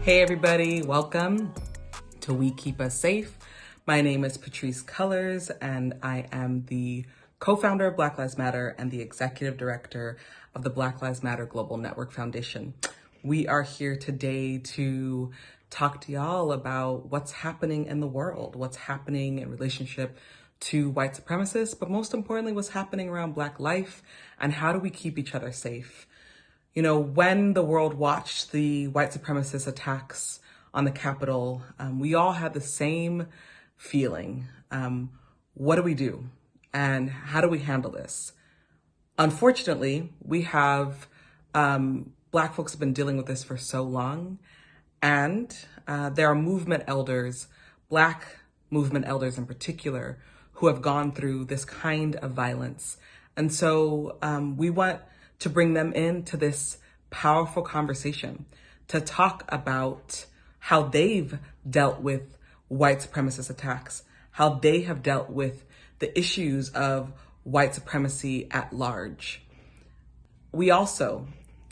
Hey everybody, welcome to We Keep Us Safe. My name is Patrisse Cullors and I am the co-founder of Black Lives Matter and the executive director of the Black Lives Matter Global Network Foundation. We are here today to talk to y'all about what's happening in the world, what's happening in relationship to white supremacists, but most importantly, what's happening around Black life and how do we keep each other safe? You know, when the world watched the white supremacist attacks on the Capitol, we all had the same feeling. What do we do? And how do we handle this? Unfortunately, we have Black folks have been dealing with this for so long. And there are movement elders, Black movement elders in particular, who have gone through this kind of violence. And so we want to bring them into this powerful conversation to talk about how they've dealt with white supremacist attacks, how they have dealt with the issues of white supremacy at large. We also,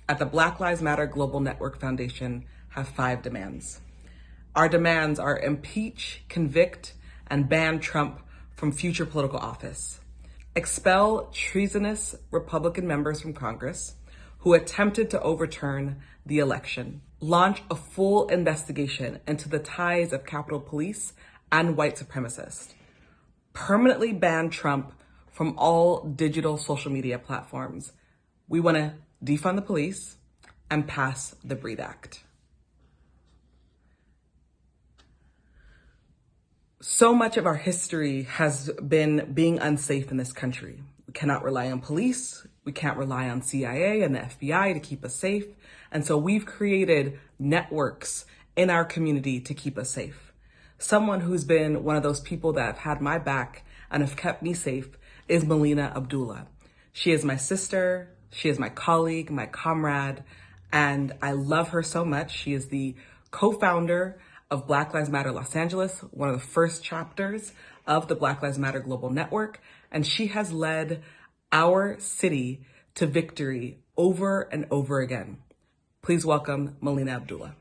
at the Black Lives Matter Global Network Foundation, have 5 demands. Our demands are impeach, convict, and ban Trump from future political office. Expel treasonous Republican members from Congress who attempted to overturn the election. Launch a full investigation into the ties of Capitol Police and white supremacists. Permanently ban Trump from all digital social media platforms. We want to defund the police and pass the Breathe Act. So much of our history has been being unsafe in this country. We cannot rely on police. We can't rely on CIA and the FBI to keep us safe. And so we've created networks in our community to keep us safe. Someone who's been one of those people that have had my back and have kept me safe is Melina, Abdullah. She is my sister. She is my colleague, my comrade, and I love her so much. She is the co-founder of Black Lives Matter Los Angeles, one of the first chapters of the Black Lives Matter Global Network, and she has led our city to victory over and over again. Please welcome Melina Abdullah.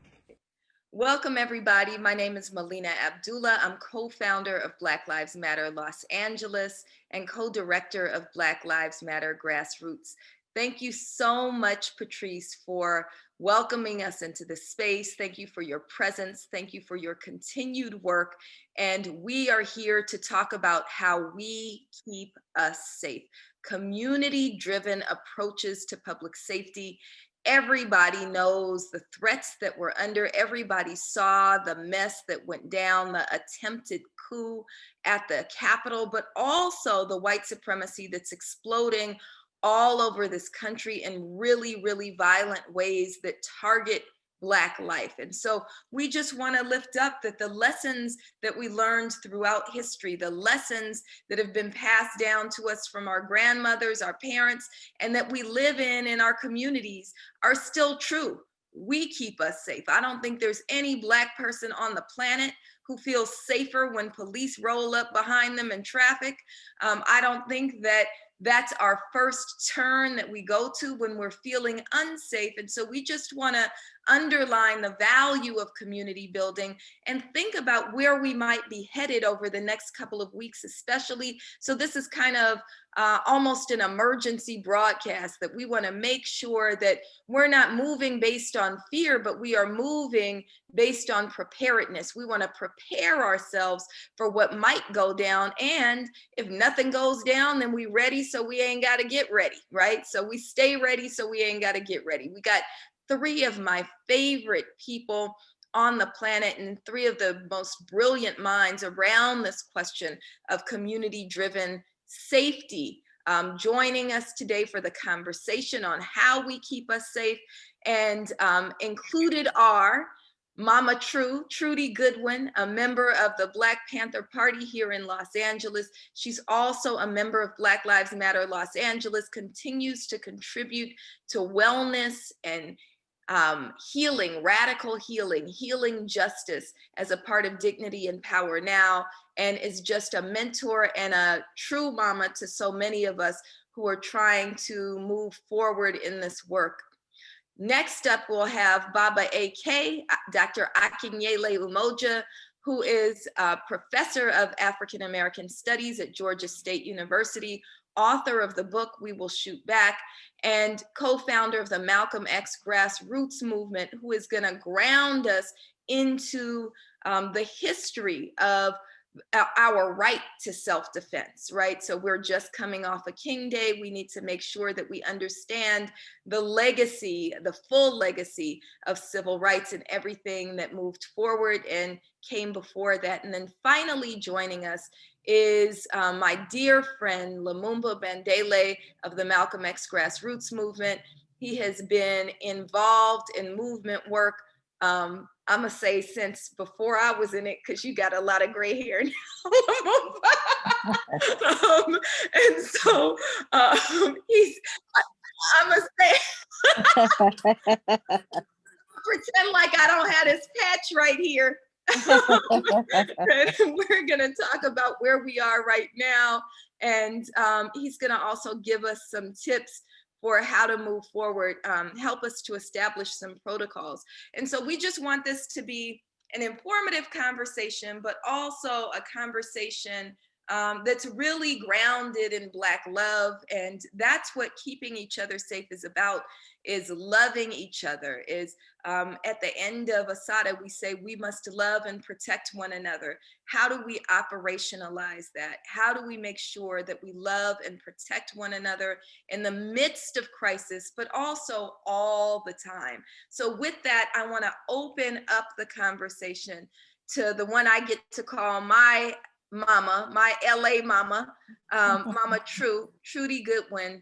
Welcome, everybody. My name is Melina Abdullah. I'm co-founder of Black Lives Matter Los Angeles and co-director of Black Lives Matter Grassroots. Thank you so much, Patrisse, for welcoming us into this space. Thank you for your presence. Thank you for your continued work. And we are here to talk about how we keep us safe. Community-driven approaches to public safety. Everybody knows the threats that we're under. Everybody saw the mess that went down, the attempted coup at the Capitol, but also the white supremacy that's exploding all over this country in really, really violent ways that target Black life. And so we just want to lift up that the lessons that we learned throughout history, the lessons that have been passed down to us from our grandmothers, our parents, and that we live in our communities are still true. We keep us safe. I don't think there's any Black person on the planet who feels safer when police roll up behind them in traffic. I don't think that that's our first turn that we go to when we're feeling unsafe. And so we just want to underline the value of community building and think about where we might be headed over the next couple of weeks, especially. So this is kind of almost an emergency broadcast that we want to make sure that we're not moving based on fear, but we are moving based on preparedness. We want to prepare ourselves for what might go down. And if nothing goes down, then we ready so we ain't got to get ready, right? So we stay ready so we ain't got to get ready. We got 3 of my favorite people on the planet and 3 of the most brilliant minds around this question of community-driven safety joining us today for the conversation on how we keep us safe. And included are Mama Trudy Goodwin, a member of the Black Panther Party here in Los Angeles. She's also a member of Black Lives Matter Los Angeles, continues to contribute to wellness and healing, radical healing, healing justice as a part of Dignity and Power Now, and is just a mentor and a true mama to so many of us who are trying to move forward in this work. Next up, we'll have Baba AK, Dr. Akinyele Umoja, who is a professor of African American Studies at Georgia State University, author of the book We Will Shoot Back, and co-founder of the Malcolm X grassroots movement, who is going to ground us into the history of our right to self-defense, right? So we're just coming off a King Day. We need to make sure that we understand the legacy, the full legacy of civil rights and everything that moved forward and came before that. And then finally joining us is my dear friend, Lumumba Bandele of the Malcolm X grassroots movement. He has been involved in movement work, I'm gonna say since before I was in it, because you got a lot of gray hair now. And so I'm gonna say, pretend like I don't have this patch right here. We're gonna talk about where we are right now, and he's gonna also give us some tips for how to move forward, help us to establish some protocols. And so we just want this to be an informative conversation, but also a conversation that's really grounded in Black love. And that's what keeping each other safe is about, is loving each other, is at the end of Asada, we say we must love and protect one another. How do we operationalize that? How do we make sure that we love and protect one another in the midst of crisis, but also all the time? So with that, I want to open up the conversation to the one I get to call my mama, my LA mama, Mama Trudy Goodwin.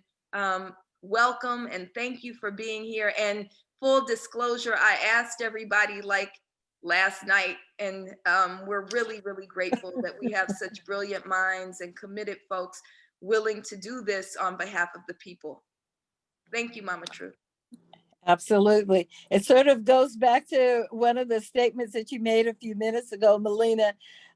Welcome and thank you for being here. And full disclosure, I asked everybody like last night, and we're really, really grateful that we have such brilliant minds and committed folks willing to do this on behalf of the people. Thank you, Mama True. Absolutely. It sort of goes back to one of the statements that you made a few minutes ago, Melina.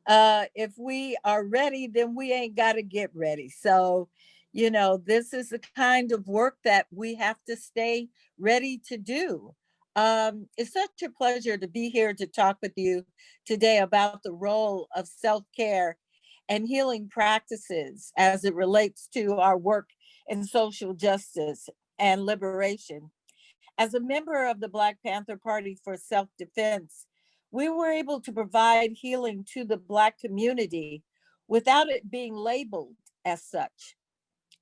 If we are ready, then we ain't got to get ready. So, you know, this is the kind of work that we have to stay ready to do. It's such a pleasure to be here to talk with you today about the role of self-care and healing practices as it relates to our work in social justice and liberation. As a member of the Black Panther Party for Self-Defense, we were able to provide healing to the Black community without it being labeled as such.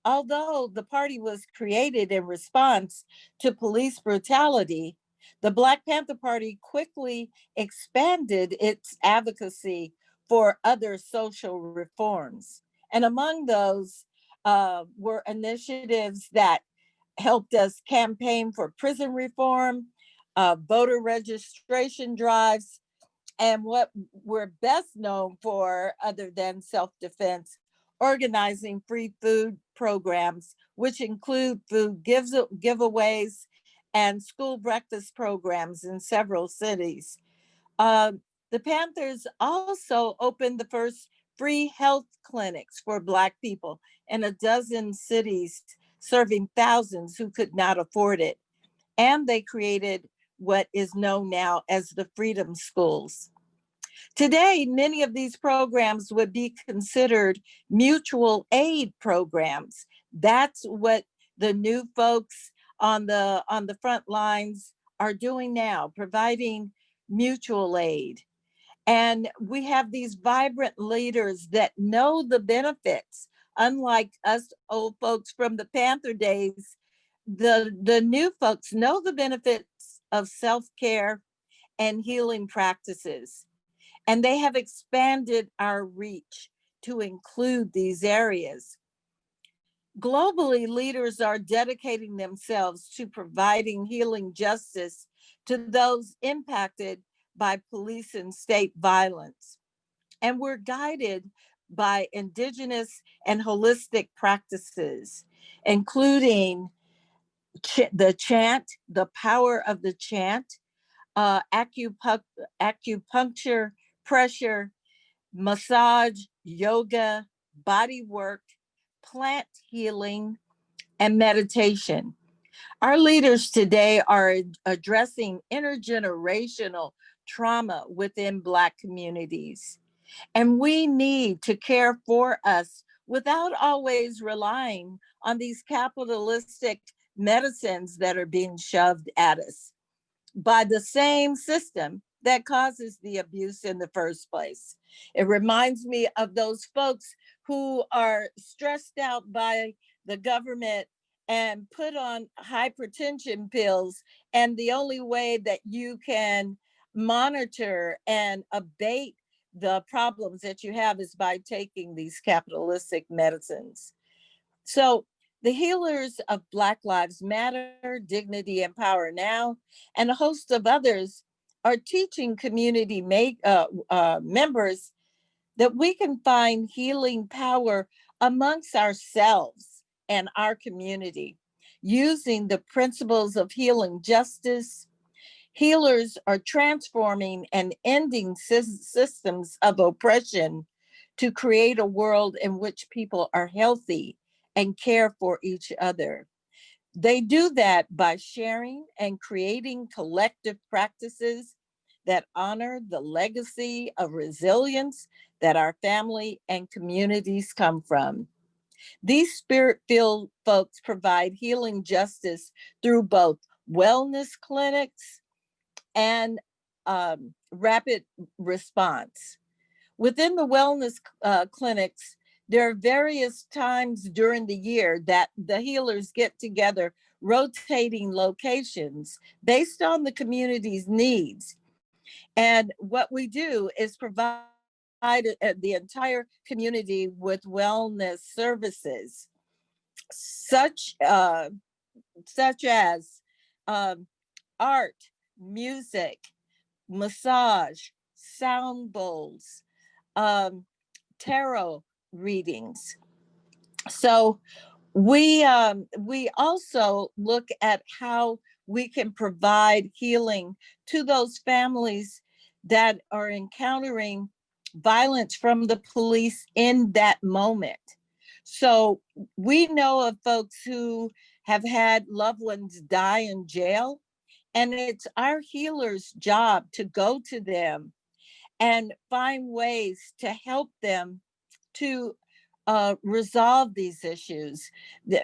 Although the party was created in response to police brutality, the Black Panther Party quickly expanded its advocacy for other social reforms. And among those were initiatives that helped us campaign for prison reform, voter registration drives, and what we're best known for, other than self-defense, organizing free food programs, which include food giveaways and school breakfast programs in several cities. The Panthers also opened the first free health clinics for Black people in a dozen cities, serving thousands who could not afford it. And they created what is known now as the Freedom Schools. Today, many of these programs would be considered mutual aid programs. That's what the new folks on the front lines are doing now, providing mutual aid. And we have these vibrant leaders that know the benefits. Unlike us old folks from the Panther days, the new folks know the benefits of self-care and healing practices. And they have expanded our reach to include these areas. Globally, leaders are dedicating themselves to providing healing justice to those impacted by police and state violence. And we're guided by indigenous and holistic practices, including the chant, the power of the chant, acupuncture, pressure, massage, yoga, body work, plant healing, and meditation. Our leaders today are addressing intergenerational trauma within Black communities. And we need to care for us without always relying on these capitalistic medicines that are being shoved at us by the same system that causes the abuse in the first place. It reminds me of those folks who are stressed out by the government and put on hypertension pills. And the only way that you can monitor and abate the problems that you have is by taking these capitalistic medicines. So the healers of Black Lives Matter, Dignity and Power Now, and a host of others are teaching community members that we can find healing power amongst ourselves and our community using the principles of healing justice. Healers are transforming and ending systems of oppression to create a world in which people are healthy and care for each other. They do that by sharing and creating collective practices that honor the legacy of resilience that our family and communities come from. These spirit-filled folks provide healing justice through both wellness clinics and rapid response. Within the wellness clinics, there are various times during the year that the healers get together, rotating locations based on the community's needs. And what we do is provide the entire community with wellness services, such such as um, art, music, massage, sound bowls, um, tarot readings. So we also look at how we can provide healing to those families that are encountering violence from the police in that moment. So we know of folks who have had loved ones die in jail, and it's our healers' job to go to them and find ways to help them to resolve these issues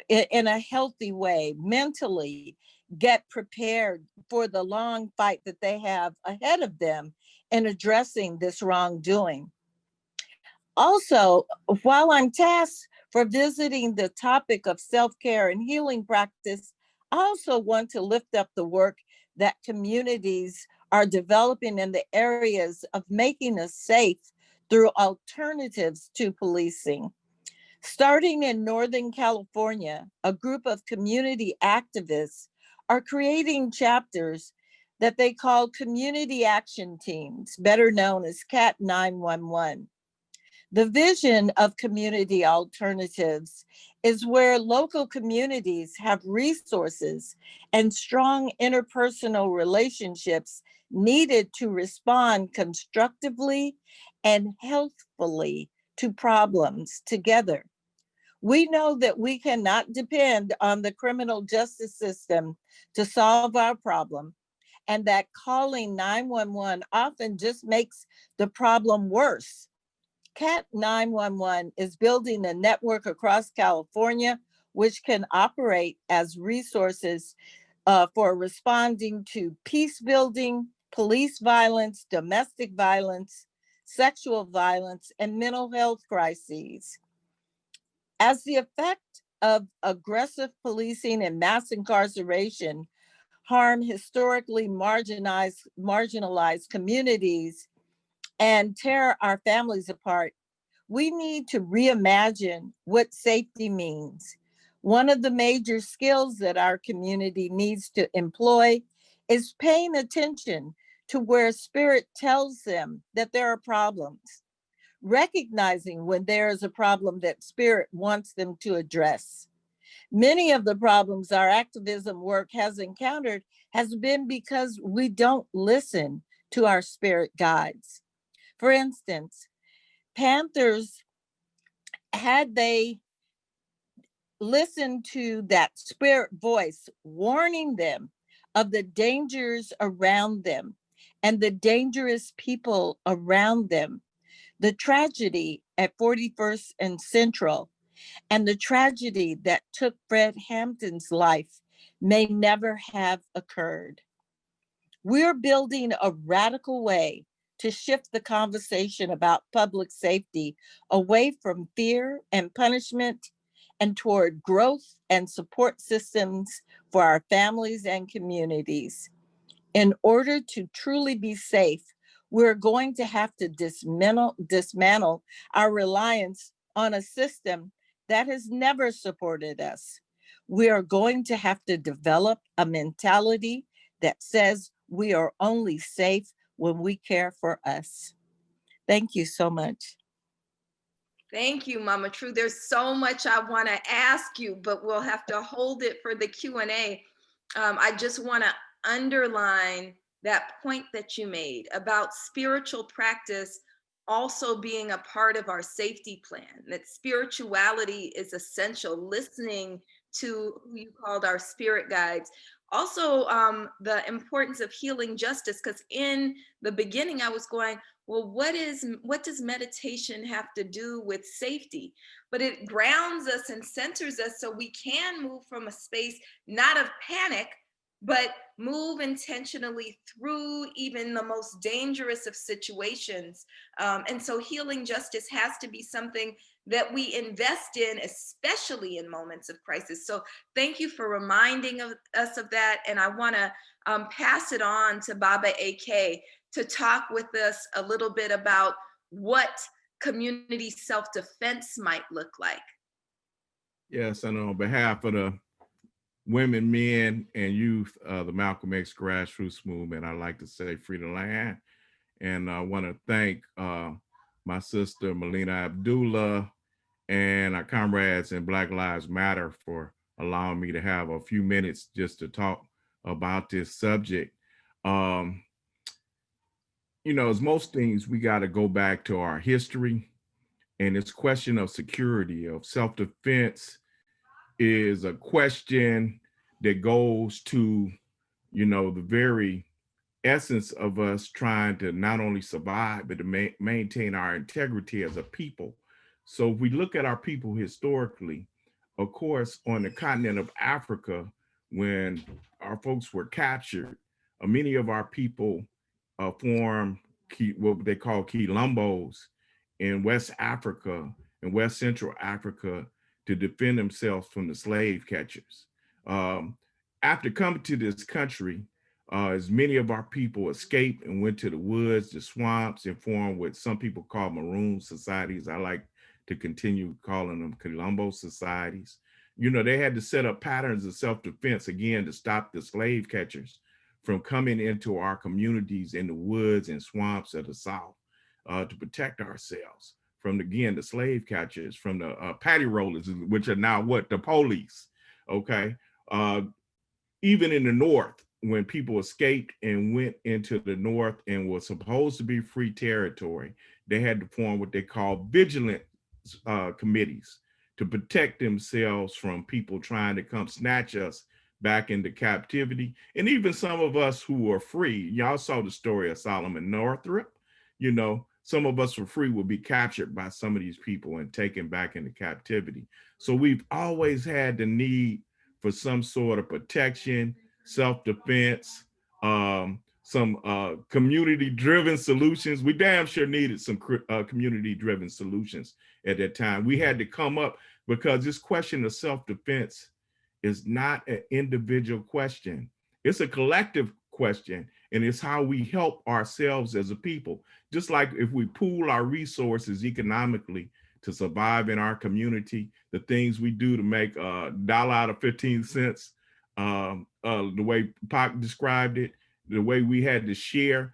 in a healthy way, mentally, get prepared for the long fight that they have ahead of them in addressing this wrongdoing. Also, while I'm tasked for visiting the topic of self-care and healing practice, I also want to lift up the work that communities are developing in the areas of making us safe through alternatives to policing. Starting in Northern California, a group of community activists are creating chapters that they call community action teams, better known as CAT 911. The vision of community alternatives is where local communities have resources and strong interpersonal relationships needed to respond constructively and healthfully to problems together. We know that we cannot depend on the criminal justice system to solve our problem, and that calling 911 often just makes the problem worse. CAT 911 is building a network across California, which can operate as resources for responding to peace building, police violence, domestic violence, sexual violence, and mental health crises. As the effect of aggressive policing and mass incarceration harm historically marginalized communities and tear our families apart, we need to reimagine what safety means. One of the major skills that our community needs to employ is paying attention to where spirit tells them that there are problems, recognizing when there is a problem that spirit wants them to address. Many of the problems our activism work has encountered has been because we don't listen to our spirit guides. For instance, Panthers, had they listen to that spirit voice warning them of the dangers around them and the dangerous people around them, the tragedy at 41st and Central, and the tragedy that took Fred Hampton's life may never have occurred. We're building a radical way to shift the conversation about public safety away from fear and punishment and toward growth and support systems for our families and communities. In order to truly be safe, we're going to have to dismantle our reliance on a system that has never supported us. We are going to have to develop a mentality that says we are only safe when we care for us. Thank you so much. Thank you, Mama True. There's so much I want to ask you, but we'll have to hold it for the Q&A. I just want to underline that point that you made about spiritual practice also being a part of our safety plan, that spirituality is essential, listening to who you called our spirit guides. Also, the importance of healing justice, because in the beginning I was going, well, what does meditation have to do with safety? But it grounds us and centers us so we can move from a space not of panic, but move intentionally through even the most dangerous of situations. And so healing justice has to be something that we invest in, especially in moments of crisis. So thank you for reminding us of that. And I want to pass it on to Baba AK to talk with us a little bit about what community self-defense might look like. Yes, and on behalf of the women, men, and youth, the Malcolm X grassroots movement, I'd like to say free the land. And I want to thank my sister, Melina Abdullah, and our comrades in Black Lives Matter for allowing me to have a few minutes just to talk about this subject. You know, as most things, we got to go back to our history, and this question of security, of self-defense, is a question that goes to, you know, the very essence of us trying to not only survive, but to maintain our integrity as a people. So if we look at our people historically, of course, on the continent of Africa, when our folks were captured, many of our people formed what they call quilombos in West Africa and West Central Africa to defend themselves from the slave catchers. After coming to this country, as many of our people escaped and went to the woods, the swamps, and formed what some people call maroon societies. I like to continue calling them Colombo societies. You know, they had to set up patterns of self-defense, again, to stop the slave catchers from coming into our communities in the woods and swamps of the South, to protect ourselves from, again, the slave catchers, from the patty rollers, which are now what? The police, okay? Even in the North, when people escaped and went into the North and was supposed to be free territory, they had to form what they call vigilant committees to protect themselves from people trying to come snatch us back into captivity. And even some of us who were free, y'all saw the story of Solomon Northrop, you know, some of us were free will be captured by some of these people and taken back into captivity. So we've always had the need for some sort of protection, self-defense, some community-driven solutions. We damn sure needed some community-driven solutions at that time. We had to come up, because this question of self-defense is not an individual question. It's a collective question, and it's how we help ourselves as a people. Just like if we pool our resources economically to survive in our community, the things we do to make a dollar out of 15 cents, the way Pac described it, the way we had to share,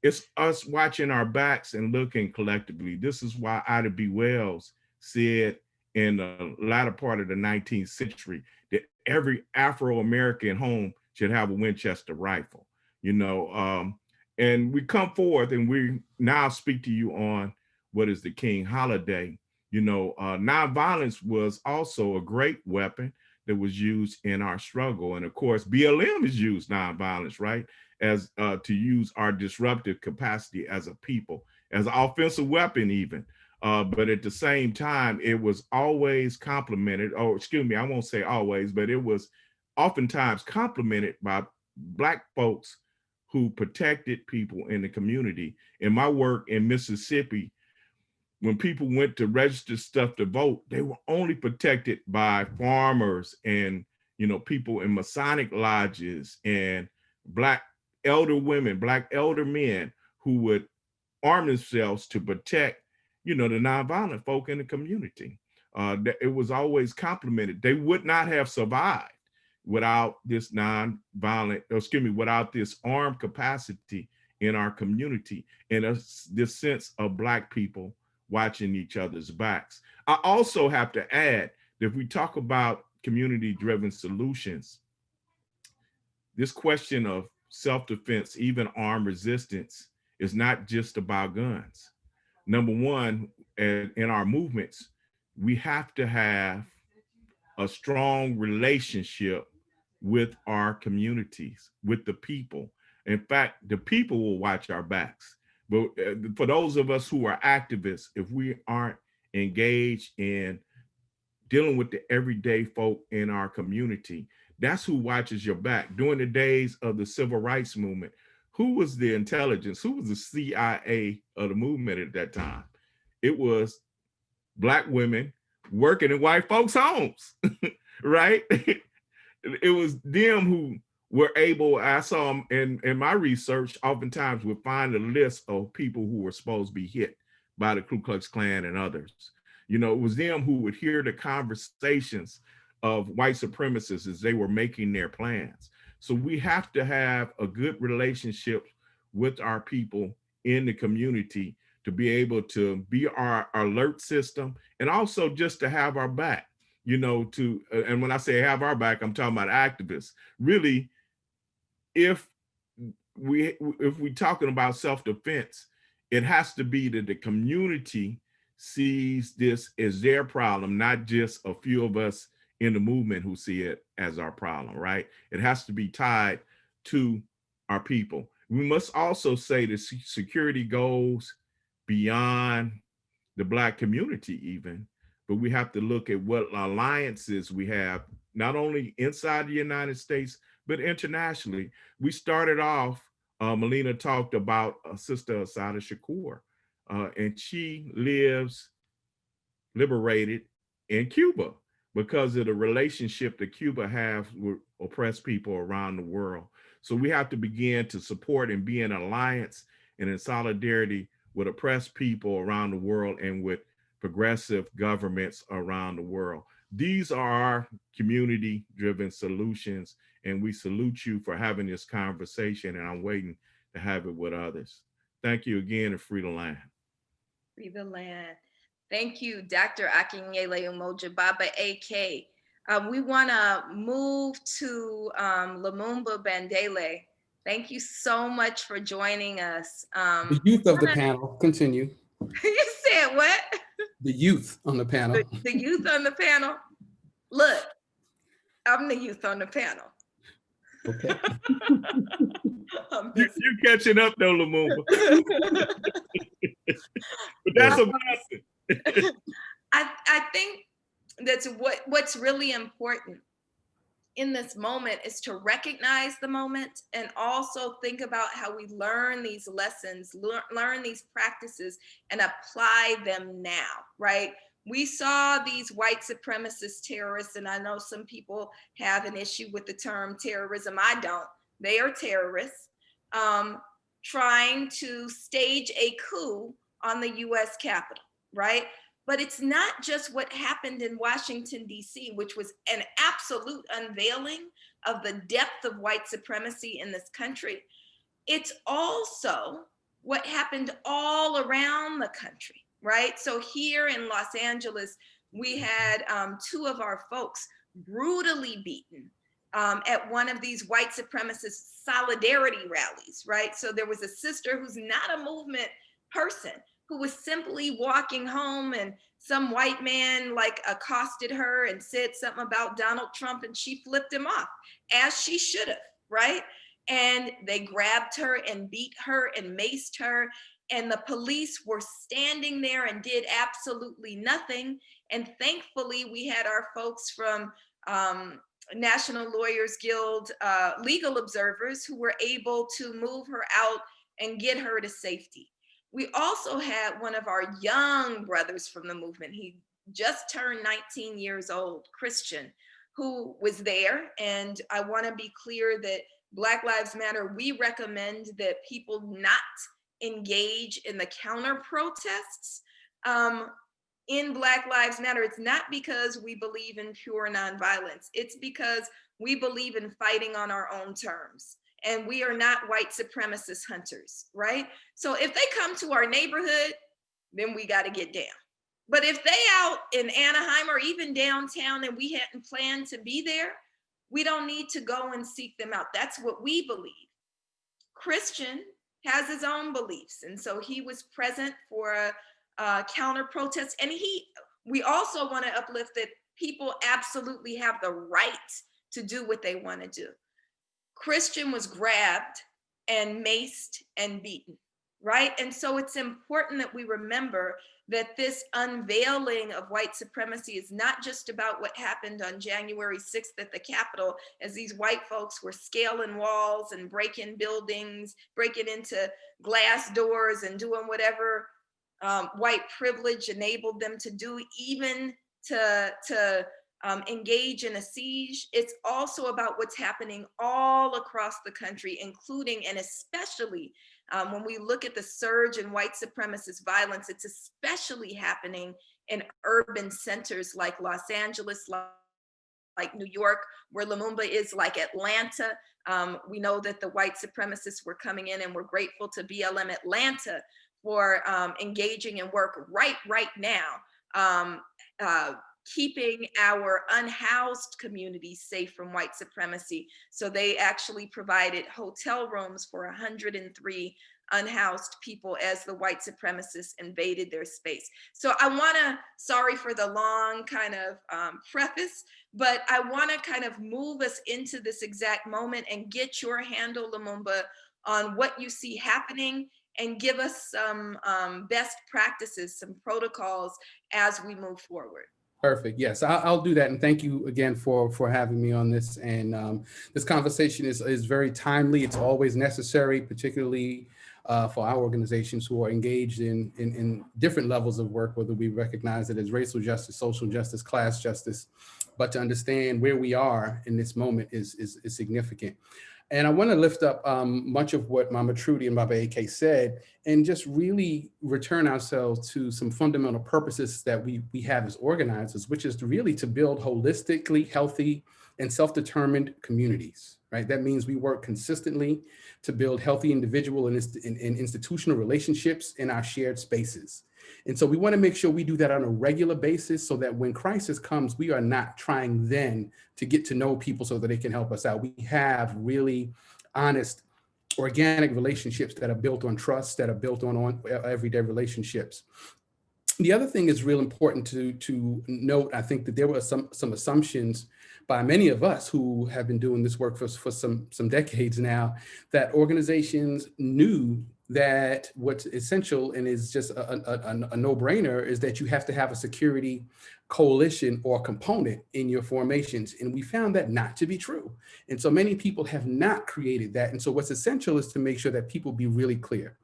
it's us watching our backs and looking collectively. This is why Ida B. Wells said in the latter part of the 19th century that every Afro-American home should have a Winchester rifle, you know, and we come forth and we now speak to you on what is the King holiday. Nonviolence was also a great weapon that was used in our struggle. And of course, BLM has used nonviolence, right? As to use our disruptive capacity as a people, as an offensive weapon even. But at the same time, it was always complemented, or excuse me, I won't say always, but it was oftentimes complemented by Black folks who protected people in the community. In my work in Mississippi, when people went to register stuff to vote, they were only protected by farmers and, people in Masonic lodges and Black elder women, Black elder men who would arm themselves to protect, the nonviolent folk in the community. It was always complemented. They would not have survived without this without this armed capacity in our community and this sense of Black people watching each other's backs. I also have to add that if we talk about community-driven solutions, this question of self-defense, even armed resistance, is not just about guns. Number one, in our movements, we have to have a strong relationship with our communities, with the people. In fact, the people will watch our backs. But for those of us who are activists, if we aren't engaged in dealing with the everyday folk in our community, that's who watches your back. During the days of the civil rights movement, who was the intelligence? Who was the CIA of the movement at that time? It was Black women working in white folks' homes, right? It was them who were able, I saw them in my research, oftentimes would find a list of people who were supposed to be hit by the Ku Klux Klan and others. It was them who would hear the conversations of white supremacists as they were making their plans. So we have to have a good relationship with our people in the community to be able to be our alert system and also just to have our back, and when I say have our back, I'm talking about activists. Really, if we talking about self-defense, it has to be that the community sees this as their problem, not just a few of us in the movement who see it as our problem, right? It has to be tied to our people. We must also say that security goes beyond the Black community even, but we have to look at what alliances we have, not only inside the United States, but internationally. We started off, Melina talked about Sister Assata Shakur, and she lives liberated in Cuba because of the relationship that Cuba has with oppressed people around the world. So we have to begin to support and be in alliance and in solidarity with oppressed people around the world and with progressive governments around the world. These are our community-driven solutions, and we salute you for having this conversation, and I'm waiting to have it with others. Thank you again, and free the land. Free the land. Thank you, Dr. Akinyele Umoja Baba AK. We want to move to Lumumba Bandele. Thank you so much for joining us. The youth of the panel, continue. You said what? The youth on the panel. The youth on the panel. Look, I'm the youth on the panel. Okay. You're catching up though, Lumumba. But that's a blessing. I think that's what's really important in this moment is to recognize the moment and also think about how we learn these lessons, learn these practices and apply them now, right? We saw these white supremacist terrorists, and I know some people have an issue with the term terrorism. I don't. They are terrorists trying to stage a coup on the US Capitol, right? But it's not just what happened in Washington, D.C., which was an absolute unveiling of the depth of white supremacy in this country. It's also what happened all around the country, right? So here in Los Angeles, we had two of our folks brutally beaten at one of these white supremacist solidarity rallies, right? So there was a sister who's not a movement person, who was simply walking home, and some white man like accosted her and said something about Donald Trump, and she flipped him off, as she should have, right? And they grabbed her and beat her and maced her, and the police were standing there and did absolutely nothing. And thankfully, we had our folks from National Lawyers Guild legal observers who were able to move her out and get her to safety. We also had one of our young brothers from the movement. He just turned 19 years old, Christian, who was there. And I want to be clear that Black Lives Matter, we recommend that people not engage in the counter protests in Black Lives Matter. It's not because we believe in pure nonviolence. It's because we believe in fighting on our own terms. And we are not white supremacist hunters, right? So if they come to our neighborhood, then we got to get down. But if they out in Anaheim or even downtown and we hadn't planned to be there, we don't need to go and seek them out. That's what we believe. Christian has his own beliefs. And so he was present for a counter protest. And we also want to uplift that people absolutely have the right to do what they want to do. Christian was grabbed and maced and beaten, right? And so it's important that we remember that this unveiling of white supremacy is not just about what happened on January 6th at the Capitol, as these white folks were scaling walls and breaking buildings, breaking into glass doors and doing whatever white privilege enabled them to do, even to engage in a siege. It's also about what's happening all across the country, including and especially when we look at the surge in white supremacist violence, it's especially happening in urban centers like Los Angeles, like New York, where Lumumba is, like Atlanta. We know that the white supremacists were coming in, and we're grateful to BLM Atlanta for engaging in work right now, keeping our unhoused communities safe from white supremacy. So they actually provided hotel rooms for 103 unhoused people as the white supremacists invaded their space. So I wanna, sorry for the long kind of preface, but I wanna kind of move us into this exact moment and get your handle, Lumumba, on what you see happening, and give us some best practices, some protocols as we move forward. Perfect. Yes, I'll do that. And thank you again for having me on this. And this conversation is very timely. It's always necessary, particularly for our organizations who are engaged in different levels of work, whether we recognize it as racial justice, social justice, class justice, but to understand where we are in this moment is significant. And I want to lift up much of what Mama Trudy and Baba AK said, and just really return ourselves to some fundamental purposes that we have as organizers, which is to really to build holistically healthy and self-determined communities, right? That means we work consistently to build healthy individual and institutional relationships in our shared spaces. And so we want to make sure we do that on a regular basis so that when crisis comes, we are not trying then to get to know people so that they can help us out. We have really honest, organic relationships that are built on trust, that are built on everyday relationships. The other thing is real important to note. I think that there were some assumptions by many of us who have been doing this work for some decades now, that organizations knew that what's essential and is just a no-brainer is that you have to have a security coalition or component in your formations. And we found that not to be true. And so many people have not created that. And so what's essential is to make sure that people be really clear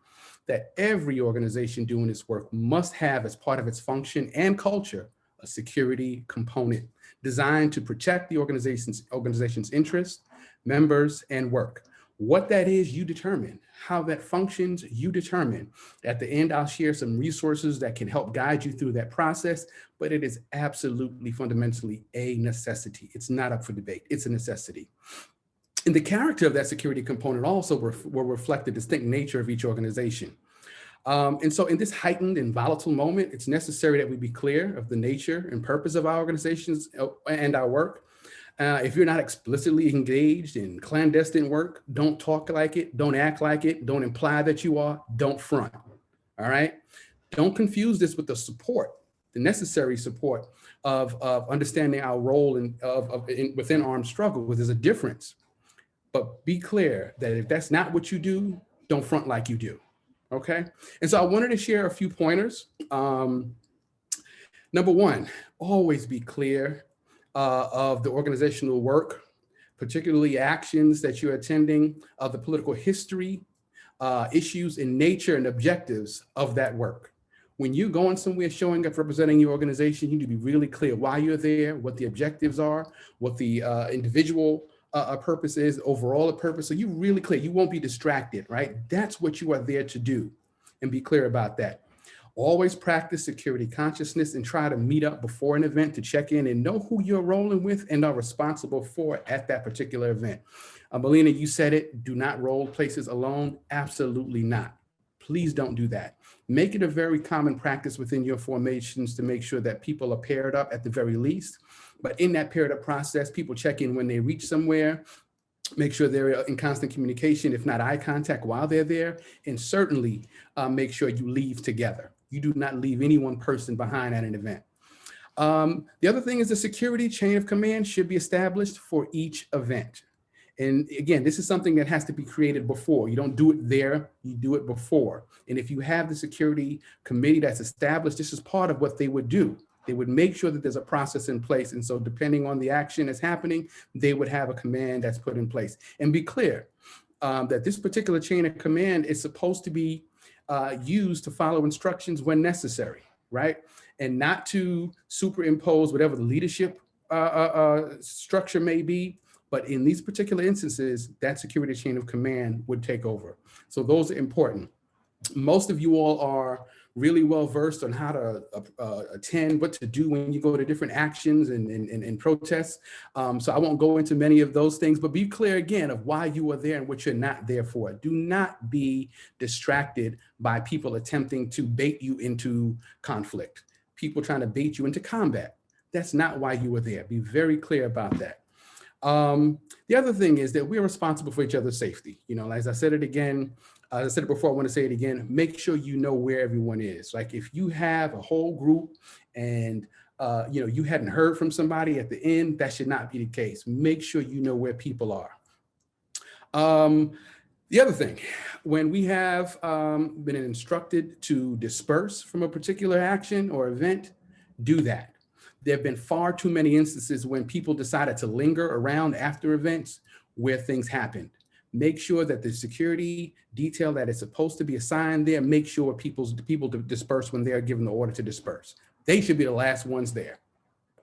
that every organization doing this work must have as part of its function and culture a security component designed to protect the organization's interests, members, and work. What that is, you determine. How that functions, you determine. At the end, I'll share some resources that can help guide you through that process, but it is absolutely fundamentally a necessity. It's not up for debate, it's a necessity. And the character of that security component also will reflect the distinct nature of each organization. And so in this heightened and volatile moment, it's necessary that we be clear of the nature and purpose of our organizations and our work. If you're not explicitly engaged in clandestine work, don't talk like it, don't act like it, don't imply that you are, don't front, all right? Don't confuse this with the support, the necessary support of understanding our role within armed struggle, because there's a difference. But be clear that if that's not what you do, don't front like you do, okay? And so I wanted to share a few pointers. Number one, always be clear of the organizational work, particularly actions that you're attending, of the political history, issues in nature and objectives of that work. When you're going somewhere showing up representing your organization, you need to be really clear why you're there, what the objectives are, what the individual purpose is, overall purpose. So you're really clear, you won't be distracted, right? That's what you are there to do, and be clear about that. Always practice security consciousness and try to meet up before an event to check in and know who you're rolling with and are responsible for at that particular event. Melina, you said it, do not roll places alone. Absolutely not. Please don't do that. Make it a very common practice within your formations to make sure that people are paired up at the very least. But in that paired up process, people check in when they reach somewhere, make sure they're in constant communication, if not eye contact while they're there, and certainly make sure you leave together. You do not leave any one person behind at an event. The other thing is the security chain of command should be established for each event. And again, this is something that has to be created before. You don't do it there, you do it before. And if you have the security committee that's established, this is part of what they would do. They would make sure that there's a process in place. And so depending on the action that's happening, they would have a command that's put in place. And be clear that this particular chain of command is supposed to be used to follow instructions when necessary, right? And not to superimpose whatever the leadership structure may be. But in these particular instances, that security chain of command would take over. So those are important. Most of you all are really well versed on how to attend, what to do when you go to different actions and protests. So I won't go into many of those things, but be clear again of why you are there and what you're not there for. Do not be distracted by people attempting to bait you into conflict, people trying to bait you into combat. That's not why you were there. Be very clear about that. The other thing is that we're responsible for each other's safety. You know, as I said it again, as I said it before, I want to say it again, make sure you know where everyone is. Like if you have a whole group and you know, you hadn't heard from somebody at the end, that should not be the case. Make sure you know where people are. The other thing, when we have been instructed to disperse from a particular action or event, do that. There have been far too many instances when people decided to linger around after events where things happened. Make sure that the security detail that is supposed to be assigned there, make sure people disperse when they are given the order to disperse. They should be the last ones there.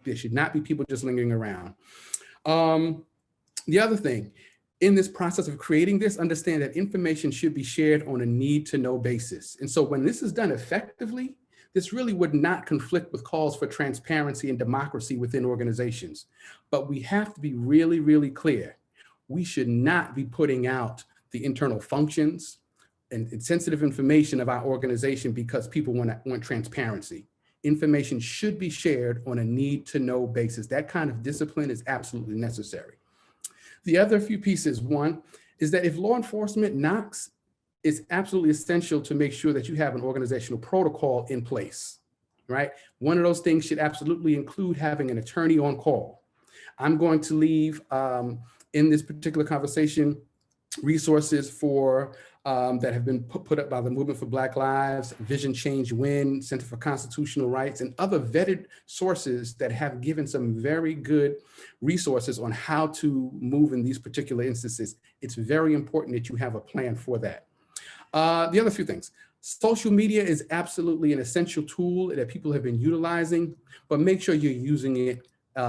There should not be people just lingering around. The other thing, in this process of creating this, understand that information should be shared on a need-to-know basis. And so when this is done effectively, this really would not conflict with calls for transparency and democracy within organizations. But we have to be really, really clear. We should not be putting out the internal functions and sensitive information of our organization because people want transparency. Information should be shared on a need-to-know basis. That kind of discipline is absolutely necessary. The other few pieces, one, is that if law enforcement knocks, it's absolutely essential to make sure that you have an organizational protocol in place, right? One of those things should absolutely include having an attorney on call. I'm going to leave in this particular conversation resources for that have been put up by the Movement for Black Lives, Vision Change Win, Center for Constitutional Rights, and other vetted sources that have given some very good resources on how to move in these particular instances. It's very important that you have a plan for that. The other few things, social media is absolutely an essential tool that people have been utilizing, but make sure you're using it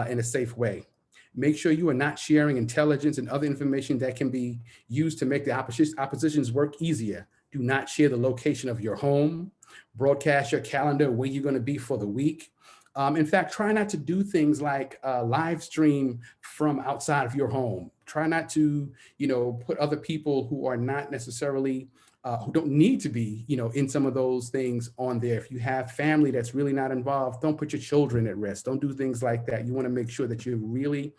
in a safe way. Make sure you are not sharing intelligence and other information that can be used to make the opposition's work easier. Do not share the location of your home, broadcast your calendar, where you're going to be for the week. In fact, try not to do things like live stream from outside of your home. Try not to, put other people who are not necessarily who don't need to be, in some of those things on there. If you have family that's really not involved, don't put your children at risk. Don't do things like that. You want to make sure that you're really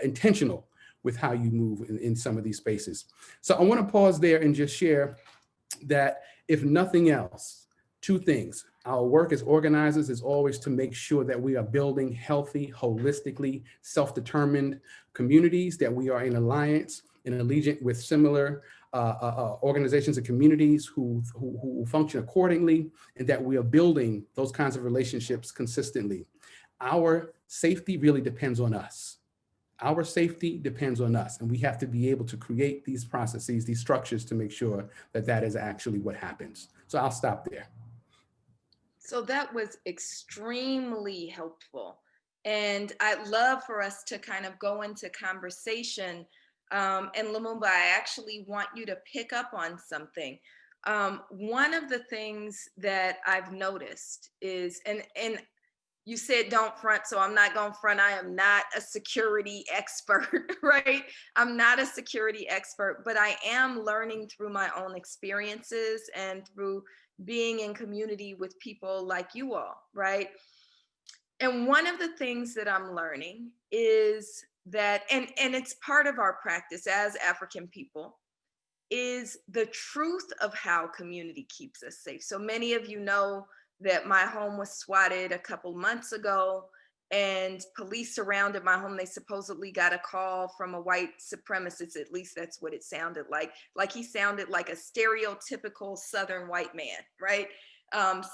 intentional with how you move in some of these spaces. So I want to pause there and just share that if nothing else, Two things. Our work as organizers is always to make sure that we are building healthy, holistically self-determined communities, that we are in alliance, in allegiance with similar organizations and communities who function accordingly, and that we are building those kinds of relationships consistently. Our safety really depends on us. Our safety depends on us, and we have to be able to create these processes, these structures to make sure that that is actually what happens. So I'll stop there. So that was extremely helpful. And I'd love for us to kind of go into conversation. And Lumumba, I actually want you to pick up on something. One of the things that I've noticed is, and you said don't front, so I'm not going to front. I am not a security expert, right? I'm not a security expert, but I am learning through my own experiences and through being in community with people like you all, right? And one of the things that I'm learning is that, and it's part of our practice as African people, is the truth of how community keeps us safe. So many of you know that my home was swatted a couple months ago, and police surrounded my home. They supposedly got a call from a white supremacist, at least that's what it sounded like. Like he sounded like a stereotypical Southern white man, right?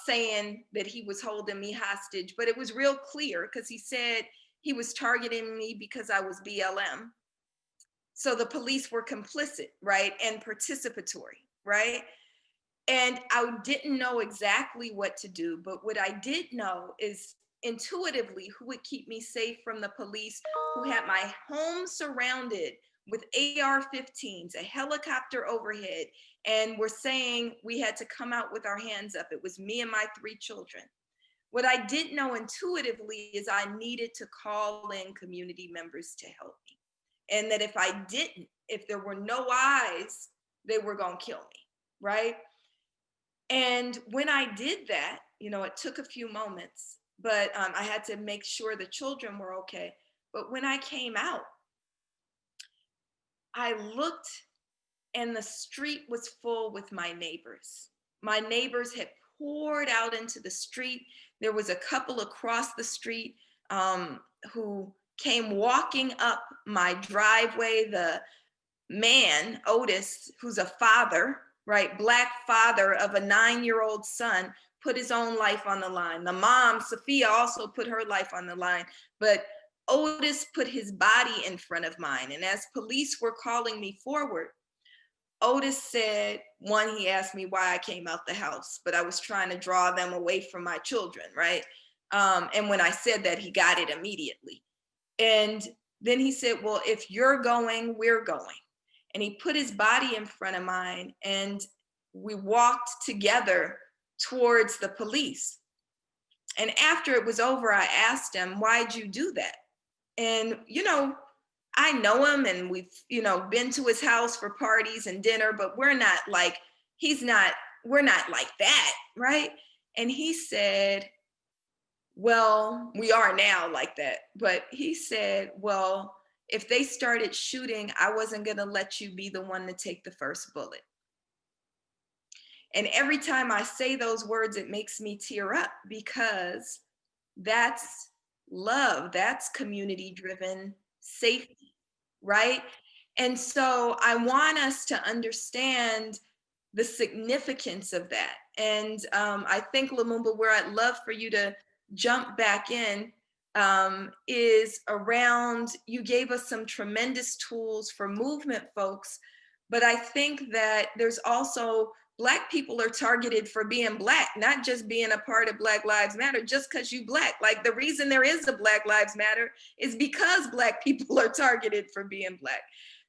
Saying that he was holding me hostage, but it was real clear because he said he was targeting me because I was BLM. So the police were complicit, right? And participatory, right? And I didn't know exactly what to do, but what I did know is intuitively who would keep me safe from the police, who had my home surrounded with AR-15s, a helicopter overhead, and were saying we had to come out with our hands up. It was me and my 3 children. What I didn't know intuitively is I needed to call in community members to help me. And that if I didn't, if there were no eyes, they were gonna kill me, right? And when I did that, you know, it took a few moments, but I had to make sure the children were okay. But when I came out, I looked and the street was full with my neighbors. My neighbors had poured out into the street. There was a couple across the street who came walking up my driveway. The man, Otis, who's a father, right, Black father of a 9-year-old son, put his own life on the line. The mom, Sophia, also put her life on the line, but Otis put his body in front of mine. And as police were calling me forward, Otis said, one, he asked me why I came out the house, but I was trying to draw them away from my children, right? And when I said that, he got it immediately. And then he said, well, if you're going, we're going. And he put his body in front of mine and we walked together towards the police. And after it was over, I asked him, why'd you do that? And, you know, I know him and we've, you know, been to his house for parties and dinner, but we're not like, we're not like that, right? And he said, well, we are now like that. But he said, well, if they started shooting, I wasn't going to let you be the one to take the first bullet. And every time I say those words, it makes me tear up because that's love, that's community-driven safety, right? And so I want us to understand the significance of that. And I think, Lumumba, where I'd love for you to jump back in is around, you gave us some tremendous tools for movement folks, but I think that there's also, Black people are targeted for being Black, not just being a part of Black Lives Matter, just because you Black. Like the reason there is a Black Lives Matter is because Black people are targeted for being Black.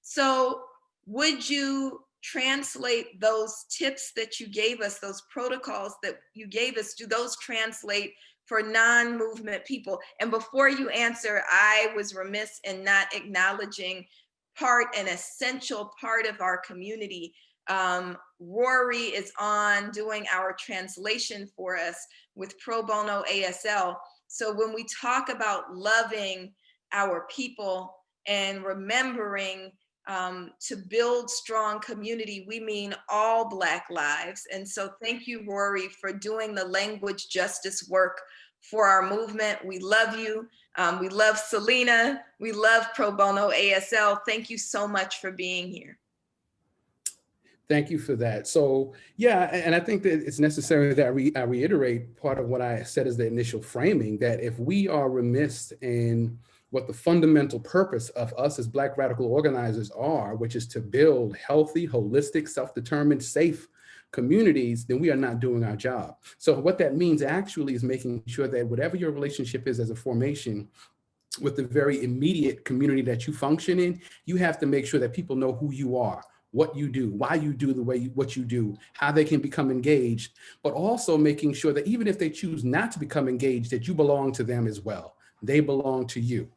So would you translate those tips that you gave us, those protocols that you gave us, do those translate for non-movement people? And before you answer, I was remiss in not acknowledging an essential part of our community. Rory is on doing our translation for us with Pro Bono ASL. So when we talk about loving our people and remembering to build strong community, we mean all Black lives. And so thank you, Rory, for doing the language justice work for our movement. We love you. We love Selena. We love Pro Bono ASL. Thank you so much for being here. Thank you for that. So yeah, and I think that it's necessary that I reiterate part of what I said as the initial framing, that if we are remiss in what the fundamental purpose of us as Black radical organizers are, which is to build healthy, holistic, self-determined, safe communities, then we are not doing our job. So what that means actually is making sure that whatever your relationship is as a formation with the very immediate community that you function in, you have to make sure that people know who you are, what you do, why you do what you do, how they can become engaged, but also making sure that even if they choose not to become engaged, that you belong to them as well. They belong to you.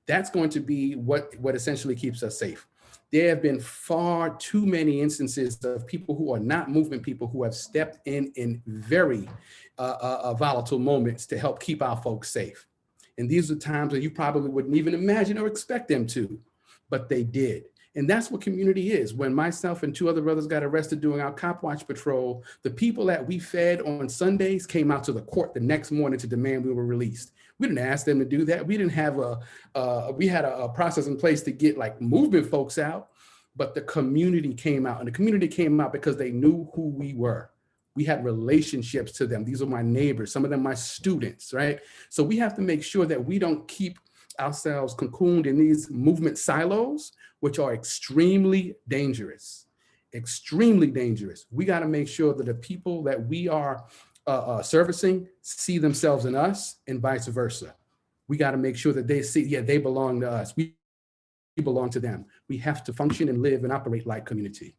That's going to be what essentially keeps us safe. There have been far too many instances of people who are not movement people who have stepped in very volatile moments to help keep our folks safe. And these are times that you probably wouldn't even imagine or expect them to, but they did. And that's what community is. When myself and two other brothers got arrested doing our cop watch patrol, the people that we fed on Sundays came out to the court the next morning to demand we were released. We didn't ask them to do that. We didn't have we had a process in place to get like movement folks out, but the community came out, and the community came out because they knew who we were. We had relationships to them. These are my neighbors, some of them my students, right? So we have to make sure that we don't keep ourselves cocooned in these movement silos, which are extremely dangerous, extremely dangerous. We got to make sure that the people that we are servicing see themselves in us and vice versa. We got to make sure that they see, yeah, they belong to us. We belong to them. We have to function and live and operate like community.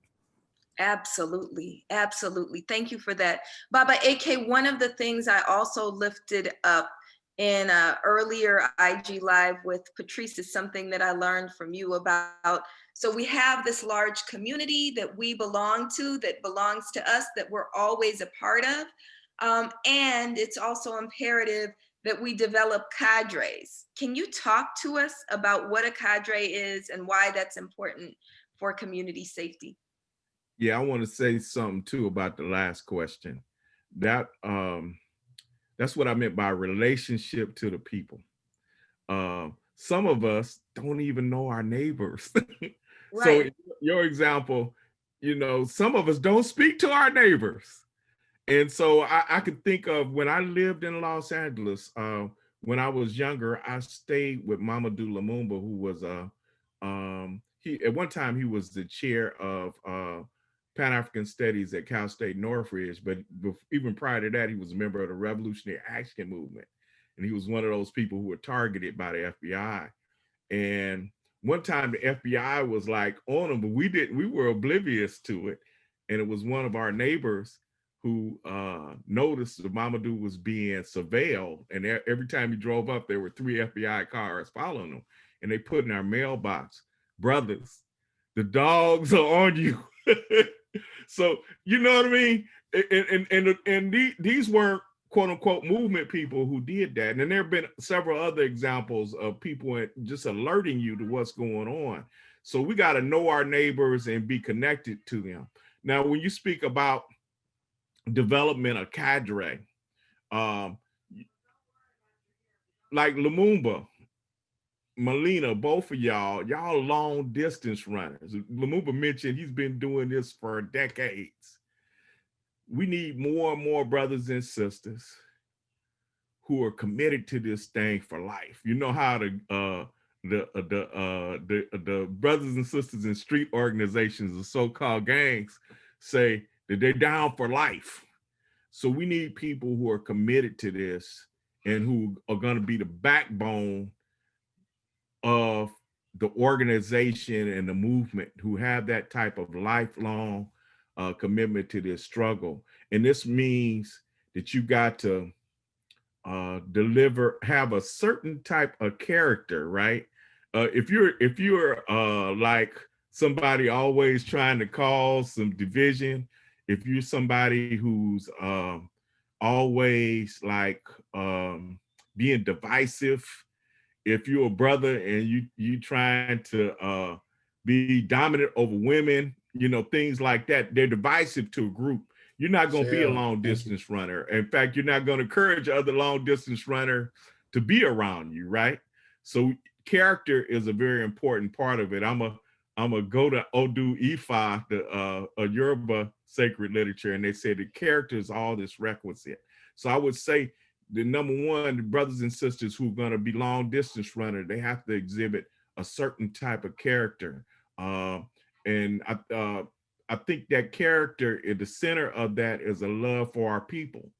Absolutely. Absolutely. Thank you for that. Baba AK, one of the things I also lifted up in an earlier IG Live with Patrisse is something that I learned from you about. So we have this large community that we belong to, that belongs to us, that we're always a part of. And it's also imperative that we develop cadres. Can you talk to us about what a cadre is and why that's important for community safety? Yeah, I want to say something too about the last question. That's what I meant by relationship to the people. Some of us don't even know our neighbors. Right. So your example, you know, some of us don't speak to our neighbors. And so I could think of when I lived in Los Angeles, when I was younger, I stayed with Mamadou Lumumba, who was he at one time he was the chair of Pan-African Studies at Cal State Northridge, but even prior to that, he was a member of the Revolutionary Action Movement. And he was one of those people who were targeted by the FBI. And one time the FBI was like on him, but we were oblivious to it. And it was one of our neighbors who noticed that Mamadou was being surveilled. And every time he drove up, there were 3 FBI cars following him. And they put in our mailbox, brothers, the dogs are on you. So, you know what I mean? And these weren't quote unquote movement people who did that. And there have been several other examples of people just alerting you to what's going on. So we got to know our neighbors and be connected to them. Now, when you speak about development of cadre, like Lumumba, Melina, both of y'all long distance runners. Lumumba mentioned he's been doing this for decades. We need more and more brothers and sisters who are committed to this thing for life. You know how the brothers and sisters in street organizations, the so-called gangs, say that they're down for life. So we need people who are committed to this and who are going to be the backbone of the organization and the movement, who have that type of lifelong commitment to this struggle. And this means that you got to have a certain type of character, right? If you're like somebody always trying to cause some division, if you're somebody who's always like being divisive, if you're a brother and you trying to be dominant over women, things like that. They're divisive to a group. You're not going to be a long distance runner. In fact, you're not going to encourage other long distance runner to be around you, right? So character is a very important part of it. I'm a go to Odu Ifa, the Yoruba sacred literature, and they said the character is all that's requisite. So I would say the number one, the brothers and sisters who are going to be long distance runner, they have to exhibit a certain type of character. And I think that character at the center of that is a love for our people.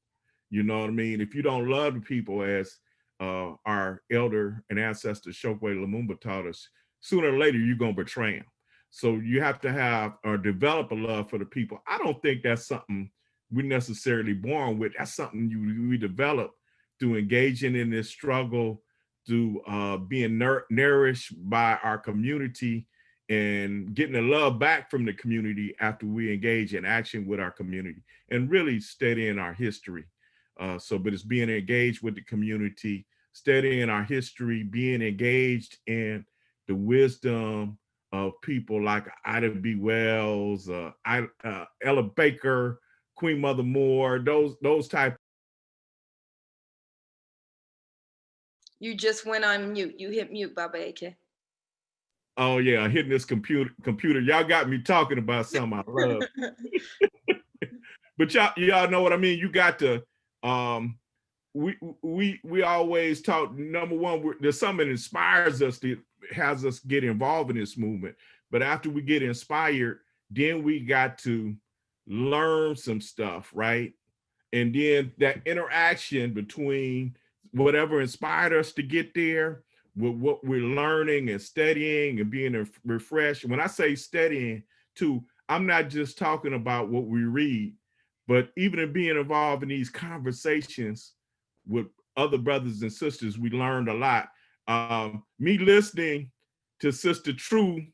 You know what I mean? If you don't love the people, as our elder and ancestor Shokwe Lumumba taught us, sooner or later you're going to betray them. So you have to have or develop a love for the people. I don't think that's something we're necessarily born with. That's something we develop through engaging in this struggle, through being nourished by our community and getting the love back from the community after we engage in action with our community and really studying our history. But it's being engaged with the community, studying our history, being engaged in the wisdom of people like Ida B. Wells, Ella Baker, Queen Mother Moore, those type. You just went on mute. You hit mute, Baba AK. Oh yeah, hitting this computer. Y'all got me talking about something I love. But y'all know what I mean. You got to we always talk, number one, there's something that inspires us, that has us get involved in this movement. But after we get inspired, then we got to learn some stuff, right? And then that interaction between whatever inspired us to get there with what we're learning and studying and being refreshed. When I say studying too, I'm not just talking about what we read, but even in being involved in these conversations with other brothers and sisters, we learned a lot. Me listening to Sister True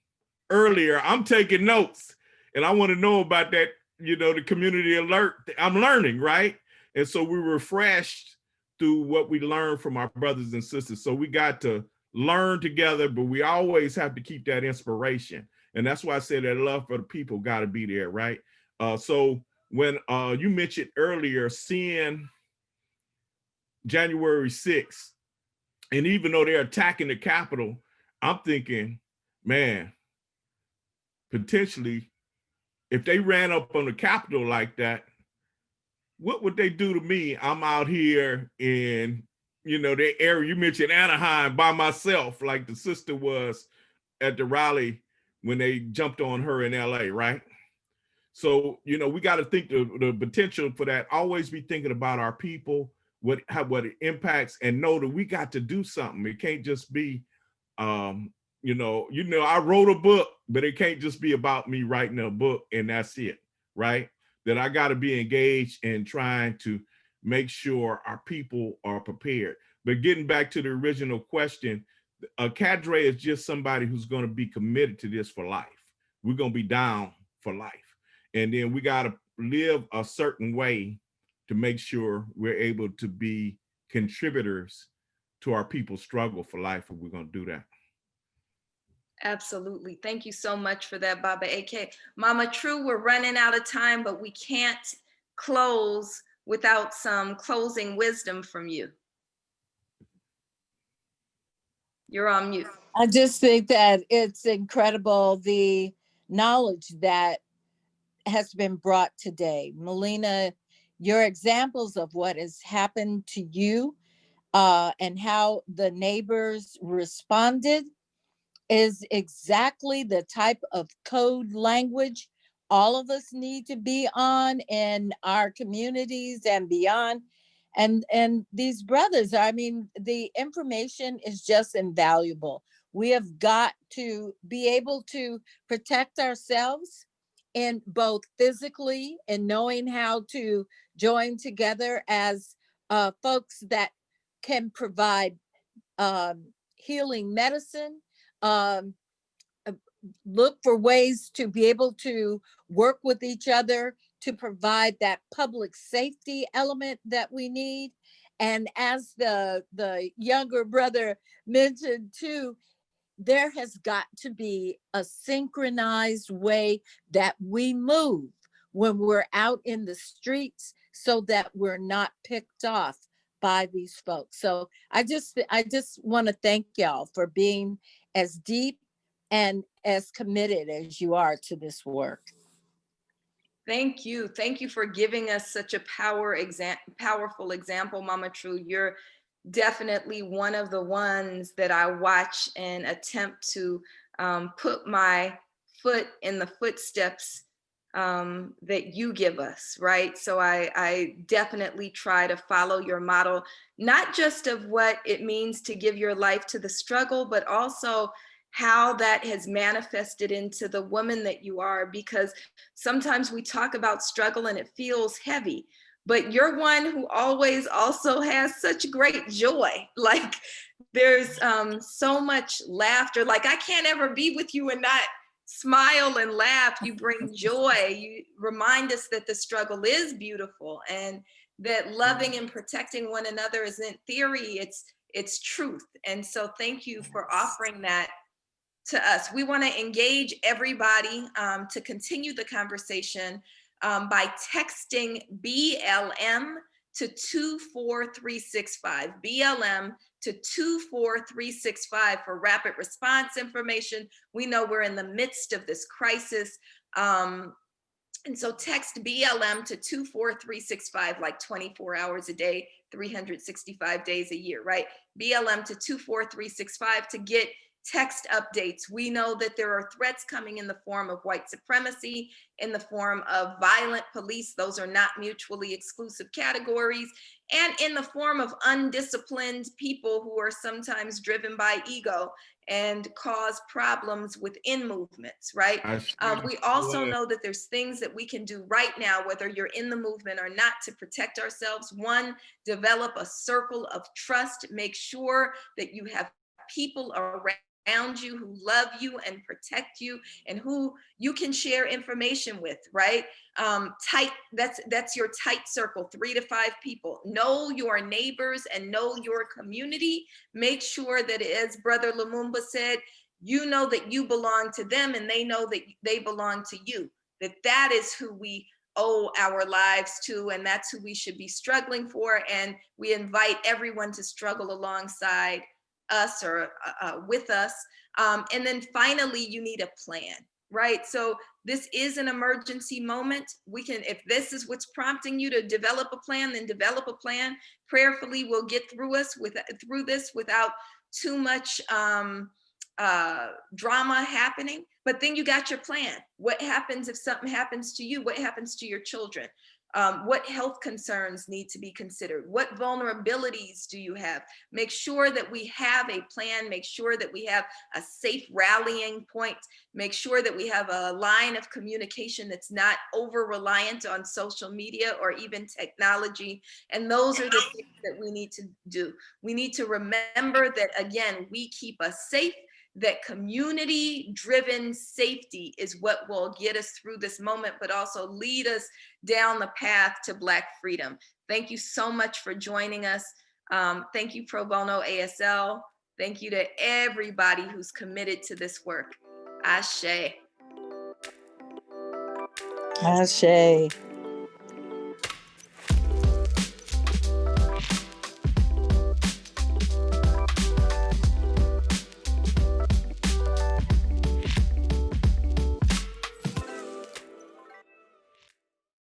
earlier, I'm taking notes and I want to know about that, the community alert. I'm learning, right? And so we refreshed through what we learned from our brothers and sisters. So we got to learn together, but we always have to keep that inspiration. And that's why I said that love for the people got to be there, right? So when you mentioned earlier seeing January 6th, and even though they're attacking the Capitol, I'm thinking, man, potentially, if they ran up on the Capitol like that, what would they do to me? I'm out here in, the area, you mentioned Anaheim, by myself, like the sister was at the rally when they jumped on her in LA, right? So, we got to think the potential for that, always be thinking about our people, what it impacts, and know that we got to do something. It can't just be, I wrote a book, but it can't just be about me writing a book and that's it, right? That I got to be engaged in trying to make sure our people are prepared. But getting back to the original question, a cadre is just somebody who's going to be committed to this for life. We're going to be down for life. And then we got to live a certain way to make sure we're able to be contributors to our people's struggle for life, and we're going to do that. Absolutely. Thank you so much for that, Baba AK. Mama True, we're running out of time, but we can't close without some closing wisdom from you. You're on mute. I just think that it's incredible, the knowledge that has been brought today. Melina, your examples of what has happened to you and how the neighbors responded is exactly the type of code language all of us need to be on in our communities and beyond. And these brothers, I mean, the information is just invaluable. We have got to be able to protect ourselves in both physically and knowing how to join together as folks that can provide healing medicine, look for ways to be able to work with each other to provide that public safety element that we need. And as the younger brother mentioned too, there has got to be a synchronized way that we move when we're out in the streets so that we're not picked off by these folks. So I just want to thank y'all for being as deep and as committed as you are to this work. Thank you. Thank you for giving us such a powerful example, Mama True. You're definitely one of the ones that I watch and attempt to put my foot in the footsteps that you give us, right? So I definitely try to follow your model, not just of what it means to give your life to the struggle, but also how that has manifested into the woman that you are, because sometimes we talk about struggle and it feels heavy, but you're one who always also has such great joy. Like there's so much laughter. Like I can't ever be with you and not smile and laugh. You bring joy. You remind us that the struggle is beautiful and that loving and protecting one another isn't theory, it's truth. And so thank you for offering that to us. We want to engage everybody to continue the conversation by texting BLM to 24365, BLM to 24365 for rapid response information. We know we're in the midst of this crisis. And so text BLM to 24365, like 24 hours a day, 365 days a year, right? BLM to 24365 to get text updates. We know that there are threats coming in the form of white supremacy, in the form of violent police. Those are not mutually exclusive categories. And in the form of undisciplined people who are sometimes driven by ego and cause problems within movements, right? We also know that there's things that we can do right now, whether you're in the movement or not, to protect ourselves. One, develop a circle of trust. Make sure that you have people around you who love you and protect you and who you can share information with, right? That's your tight circle, 3 to 5 people. Know your neighbors and know your community. Make sure that, as Brother Lumumba said, you know that you belong to them and they know that they belong to you, that is who we owe our lives to, and that's who we should be struggling for. And we invite everyone to struggle alongside us or with us. And then finally, you need a plan, right? So this is an emergency moment. We can, if this is what's prompting you to develop a plan, then develop a plan. Prayerfully, we'll get through this without too much drama happening. But then you got your plan. What happens if something happens to you? What happens to your children? What health concerns need to be considered? What vulnerabilities do you have? Make sure that we have a plan. Make sure that we have a safe rallying point. Make sure that we have a line of communication that's not over-reliant on social media or even technology. And those are the things that we need to do. We need to remember that, again, we keep us safe, that community-driven safety is what will get us through this moment, but also lead us down the path to Black freedom. Thank you so much for joining us. Thank you, Pro Bono ASL. Thank you to everybody who's committed to this work. Ashe. Ashe.